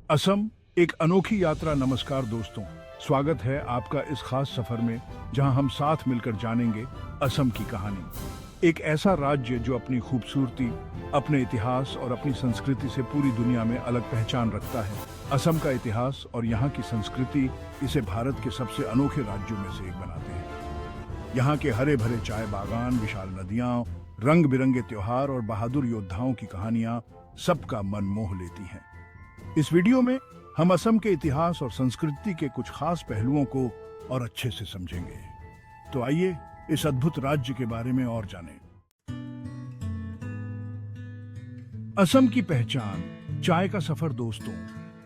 असम एक अनोखी यात्रा। नमस्कार दोस्तों, स्वागत है आपका इस खास सफर में जहां हम साथ मिलकर जानेंगे असम की कहानी। एक ऐसा राज्य जो अपनी खूबसूरती, अपने इतिहास और अपनी संस्कृति से पूरी दुनिया में अलग पहचान रखता है। असम का इतिहास और यहाँ की संस्कृति इसे भारत के सबसे अनोखे राज्यों में से एक बनाते हैं। यहाँ के हरे भरे चाय बागान, विशाल नदियाँ, रंग बिरंगे त्योहार और बहादुर योद्धाओं की कहानियां सबका मन मोह लेती हैं। इस वीडियो में हम असम के इतिहास और संस्कृति के कुछ खास पहलुओं को और अच्छे से समझेंगे। तो आइए इस अद्भुत राज्य के बारे में और जानें। असम की पहचान, चाय का सफर। दोस्तों,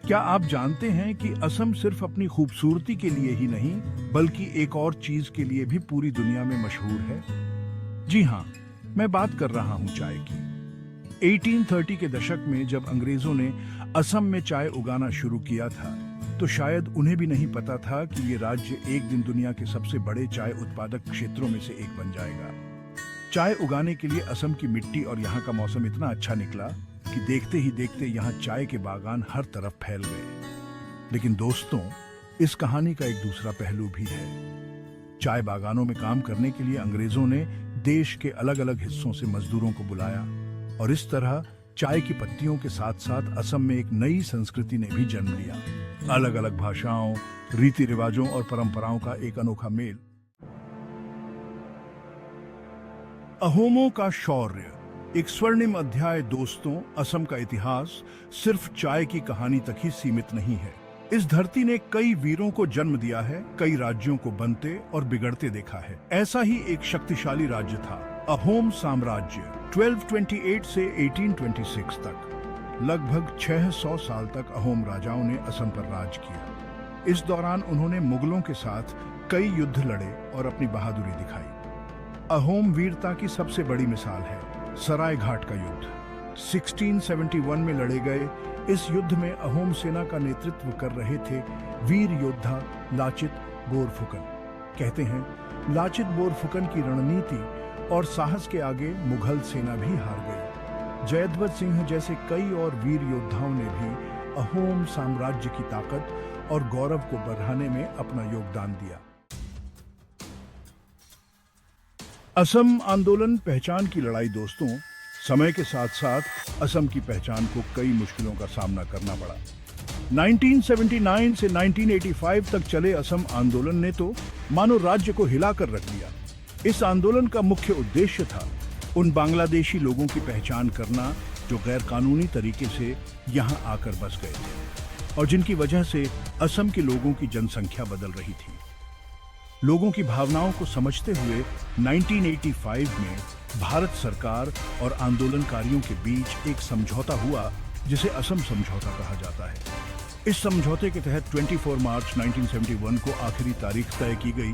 क्या आप जानते हैं कि असम सिर्फ अपनी खूबसूरती के लिए ही नहीं बल्कि एक और चीज के लिए भी पूरी दुनिया में मशहूर है? जी हाँ, मैं बात कर रहा हूँ चाय की। 1830 के दशक में जब अंग्रेजों ने असम में चाय उगाना शुरू किया था, तो शायद उन्हें भी नहीं पता था कि ये राज्य एक दिन दुनिया के सबसे बड़े चाय उत्पादक क्षेत्रों में से एक बन जाएगा। चाय उगाने के लिए असम की मिट्टी और यहाँ का मौसम इतना अच्छा निकला कि देखते ही देखते यहाँ चाय के बागान हर तरफ फैल गए। लेकिन दोस्तों, इस कहानी का एक दूसरा पहलू भी है। चाय बागानों में काम करने के लिए अंग्रेजों ने देश के अलग अलग हिस्सों से मजदूरों को बुलाया और इस तरह चाय की पत्तियों के साथ साथ असम में एक नई संस्कृति ने भी जन्म लिया। अलग अलग भाषाओं, रीति रिवाजों और परंपराओं का एक अनोखा मेल। अहोमों का शौर्य, एक स्वर्णिम अध्याय। दोस्तों, असम का इतिहास सिर्फ चाय की कहानी तक ही सीमित नहीं है। इस धरती ने कई वीरों को जन्म दिया है, कई राज्यों को बनते और बिगड़ते देखा है। ऐसा ही एक शक्तिशाली राज्य था अहोम साम्राज्य। 1228 से 1826 तक लगभग 600 साल तक अहोम राजाओं ने असम पर राज किया। इस दौरान उन्होंने मुगलों के साथ कई युद्ध लड़े और अपनी बहादुरी दिखाई। अहोम वीरता की सबसे बड़ी मिसाल है सराय घाट का युद्ध। 1671 में लड़े गए इस युद्ध में अहोम सेना का नेतृत्व कर रहे थे वीर योद्धा लाचित बोरफुकन। कहते हैं लाचित बोरफुकन की रणनीति और साहस के आगे मुगल सेना भी हार गई। जयद्रथ सिंह जैसे कई और वीर योद्धाओं ने भी अहोम साम्राज्य की ताकत और गौरव को बढ़ाने में अपना योगदान दिया। असम आंदोलन, पहचान की लड़ाई। दोस्तों, समय के साथ साथ असम की पहचान को कई मुश्किलों का सामना करना पड़ा। 1979 से 1985 तक चले असम आंदोलन ने तो मानो राज्य को हिलाकर रख दिया। इस आंदोलन का मुख्य उद्देश्य था उन बांग्लादेशी लोगों की पहचान करना जो गैर कानूनी तरीके से यहाँ आकर बस गए थे और जिनकी वजह से असम के लोगों की जनसंख्या बदल रही थी। लोगों की भावनाओं को समझते हुए 1985 में भारत सरकार और आंदोलनकारियों के बीच एक समझौता हुआ जिसे असम समझौता कहा जाता है। इस समझौते के तहत 24 मार्च 1971 को आखिरी तारीख तय की गई,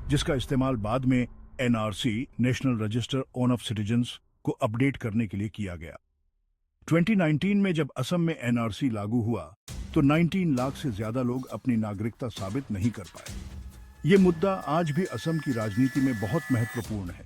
जिसका इस्तेमाल बाद में NRC, national register of citizens को अपडेट करने के लिए किया गया। 2019 में जब असम में एनआरसी लागू हुआ तो 19 लाख से ज्यादा लोग अपनी नागरिकता साबित नहीं कर पाए। ये मुद्दा आज भी असम की राजनीति में बहुत महत्वपूर्ण है।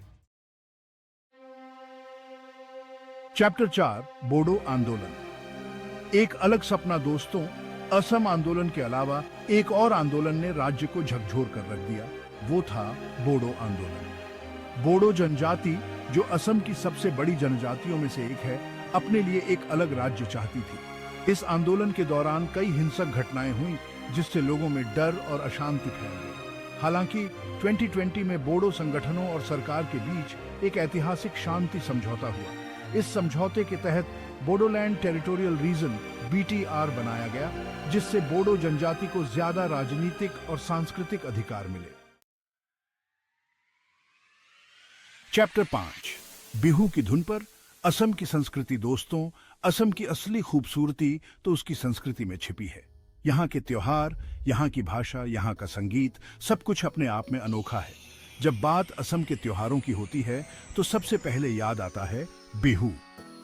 चैप्टर 4, बोडो आंदोलन। एक अलग सपना। दोस्तों, असम आंदोलन के अलावा एक और आंदोलन ने राज्य को झकझोर कर रख दिया। वो था बोडो आंदोलन। बोडो जनजाति, जो असम की सबसे बड़ी जनजातियों में से एक है, अपने लिए एक अलग राज्य चाहती थी। इस आंदोलन के दौरान कई हिंसक घटनाएं हुई जिससे लोगों में डर और अशांति फैल गई। हालांकि 2020 में बोडो संगठनों और सरकार के बीच एक ऐतिहासिक शांति समझौता हुआ। इस समझौते के तहत बोडोलैंड टेरिटोरियल रीजन BTR बनाया गया, जिससे बोडो जनजाति को ज्यादा राजनीतिक और सांस्कृतिक अधिकार मिले। चैप्टर 5, बिहू की धुन पर असम की संस्कृति। दोस्तों, असम की असली खूबसूरती तो उसकी संस्कृति में छिपी है। यहाँ के त्योहार, यहाँ की भाषा, यहाँ का संगीत, सब कुछ अपने आप में अनोखा है। जब बात असम के त्योहारों की होती है तो सबसे पहले याद आता है बिहू।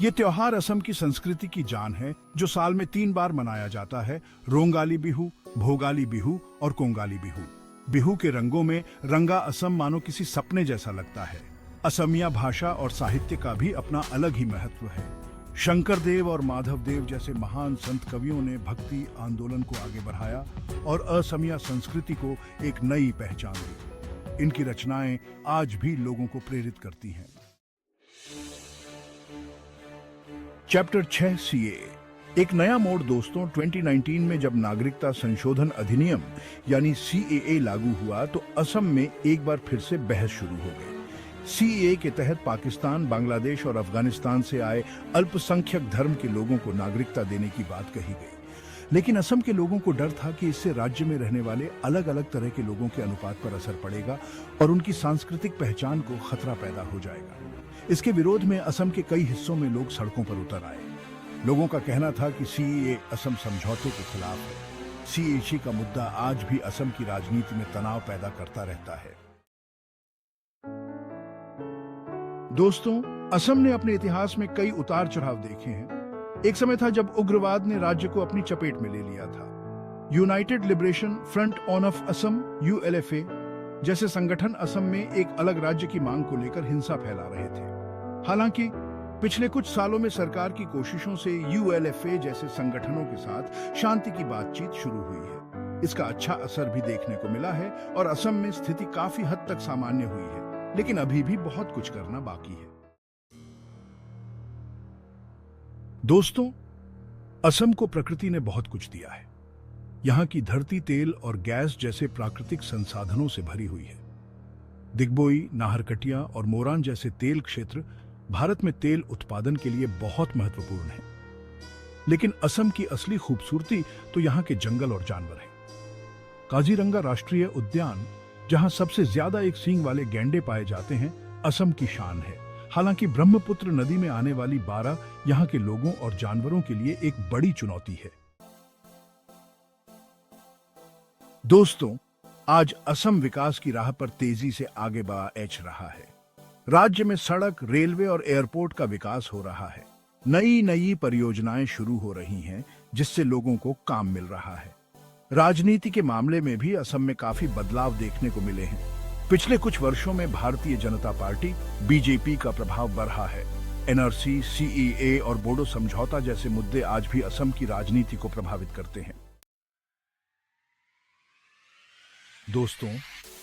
ये त्योहार असम की संस्कृति की जान है, जो साल में 3 बार मनाया जाता है: रोंगाली बिहू, भोगाली बिहू और कोंगाली बिहू। बिहू के रंगों में रंगा असम मानो किसी सपने जैसा लगता है। असमिया भाषा और साहित्य का भी अपना अलग ही महत्व है। शंकरदेव और माधवदेव जैसे महान संत कवियों ने भक्ति आंदोलन को आगे बढ़ाया और असमिया संस्कृति को एक नई पहचान दी। इनकी रचनाएं आज भी लोगों को प्रेरित करती हैं। चैप्टर 6 सीए, एक नया मोड़ दोस्तों। 2019 में जब नागरिकता संशोधन अधिनियम यानी सीएए लागू हुआ तो असम में एक बार फिर से बहस शुरू हो गई। सीएए के तहत पाकिस्तान, बांग्लादेश और अफगानिस्तान से आए अल्पसंख्यक धर्म के लोगों को नागरिकता देने की बात कही गई, लेकिन असम के लोगों को डर था कि इससे राज्य में रहने वाले अलग अलग तरह के लोगों के अनुपात पर असर पड़ेगा और उनकी सांस्कृतिक पहचान को खतरा पैदा हो जाएगा। इसके विरोध में असम के कई हिस्सों में लोग सड़कों पर उतर आए। लोगों का कहना था कि सीएए असम समझौते के खिलाफ है। सीएए का मुद्दा आज भी असम की राजनीति में तनाव पैदा करता रहता है। दोस्तों, असम ने अपने इतिहास में कई उतार चढ़ाव देखे हैं। एक समय था जब उग्रवाद ने राज्य को अपनी चपेट में ले लिया था। United Liberation Front on of Assam (यूएलएफए) जैसे संगठन असम में एक अलग राज्य की मांग को लेकर हिंसा फैला रहे थे। हालांकि पिछले कुछ सालों में सरकार की कोशिशों से यूएलएफए जैसे संगठनों के साथ शांति की बातचीत शुरू हुई है। इसका अच्छा असर भी देखने को मिला है और असम में स्थिति काफी हद तक सामान्य हुई है, लेकिन अभी भी बहुत कुछ करना बाकी है। दोस्तों, असम को प्रकृति ने बहुत कुछ दिया है। यहाँ की धरती तेल और गैस जैसे प्राकृतिक संसाधनों से भरी हुई है। दिग्बोई, नाहरकटिया और मोरान जैसे तेल क्षेत्र भारत में तेल उत्पादन के लिए बहुत महत्वपूर्ण है। लेकिन असम की असली खूबसूरती तो यहाँ के जंगल और जानवर हैं। काजीरंगा राष्ट्रीय उद्यान, जहाँ सबसे ज्यादा एक सींग वाले गैंडे पाए जाते हैं, असम की शान है। हालांकि ब्रह्मपुत्र नदी में आने वाली बारा यहाँ के लोगों और जानवरों के लिए एक बड़ी चुनौती है। दोस्तों, आज असम विकास की राह पर तेजी से आगे बढ़ रहा है। राज्य में सड़क, रेलवे और एयरपोर्ट का विकास हो रहा है। नई नई परियोजनाएं शुरू हो रही हैं, जिससे लोगों को काम मिल रहा है। राजनीति के मामले में भी असम में काफी बदलाव देखने को मिले हैं। पिछले कुछ वर्षों में भारतीय जनता पार्टी (बीजेपी) का प्रभाव बढ़ा है। एनआरसी, सीएए और बोडो समझौता जैसे मुद्दे आज भी असम की राजनीति को प्रभावित करते हैं। दोस्तों,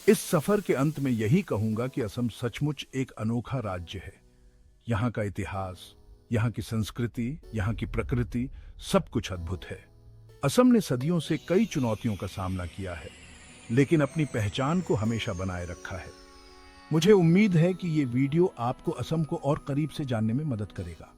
इस सफर के अंत में यही कहूंगा कि असम सचमुच एक अनोखा राज्य है। यहाँ का इतिहास, यहाँ की संस्कृति, यहाँ की प्रकृति, सब कुछ अद्भुत है। असम ने सदियों से कई चुनौतियों का सामना किया है, लेकिन अपनी पहचान को हमेशा बनाए रखा है। मुझे उम्मीद है कि ये वीडियो आपको असम को और करीब से जानने में मदद करेगा।